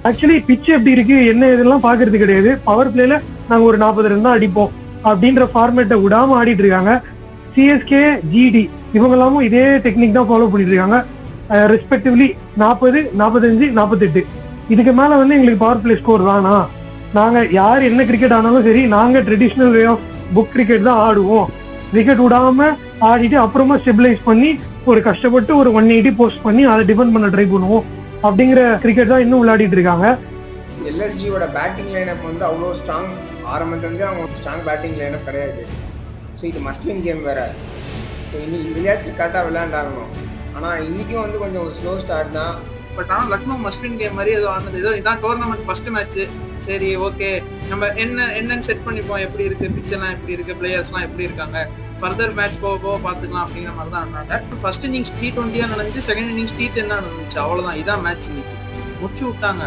Actually pitch எப்படி இருக்கு என்ன இதெல்லாம் பாக்குறது கிடையாது. பவர் பிளேல நாங்க ஒரு 40 ரன் தான் அடிப்போம் அப்படின்ற ஃபார்மேட்டை விடாம ஆடிட்டு இருக்காங்க. சிஎஸ்கே, ஜிடி இவங்க எல்லாமும் இதே டெக்னிக் தான் ஃபாலோ பண்ணிட்டு இருக்காங்க. ரெஸ்பெக்டிவ்லி 40, 45, 48. இதுக்கு மேல எங்களுக்கு பவர் பிளே ஸ்கோர் தானா? நாங்க யார் என்ன கிரிக்கெட் ஆனாலும் சரி, நாங்க traditional way of book cricket தான் ஆடுவோம். விக்கெட் விடாம ஆடிட்டு அப்புறமா ஸ்டெபிலைஸ் பண்ணி ஒரு கஷ்டப்பட்டு ஒரு 180 போஸ்ட் பண்ணி அதை டிஃபெண்ட் பண்ண ட்ரை பண்ணுவோம் அப்படிங்கிற கிரிக்கெட் தான் இன்னும் விளையாடிட்டு இருக்காங்க. எல்எஸ்ஜியோட பேட்டிங் லைனப் அவ்வளோ ஸ்ட்ராங். ஆரம்பத்துலேருந்து அவங்க ஸ்ட்ராங் பேட்டிங் லைனப் கிடையாது. ஸோ இது மஸ்ட் வின் கேம் வேறு. ஸோ இன்னைக்கு விளையாட்டு கரெக்டாக விளையாண்டாகணும். ஆனால் இன்றைக்கும் கொஞ்சம் ஒரு ஸ்லோ ஸ்டார்ட் தான். பட் ஆனால் லக்னோ மஸ்ட் வின் கேம் மாதிரி ஏதோ ஆனது. ஏதோ இதான் டோர்னமெண்ட் ஃபர்ஸ்ட் மேட்ச். சரி ஓகே, நம்ம என்னன்னு செட் பண்ணிப்போம். எப்படி இருக்குது பிச்செல்லாம், எப்படி இருக்குது பிளேயர்ஸ்லாம் எப்படி இருக்காங்க, ஃபர்தர் மேட்ச் போக போக பார்த்துக்கலாம் அப்படிங்கிற மாதிரி தான் இருந்தாங்க. ஃபர்ஸ்ட் இன்னிங்ஸ் T20 நடந்துச்சு, செகண்ட் இன்னிங்ஸ் T10 நடந்துச்சு. அவ்வளோதான், இதான் மேட்ச் இன்னைக்கு முடிச்சு விட்டாங்க.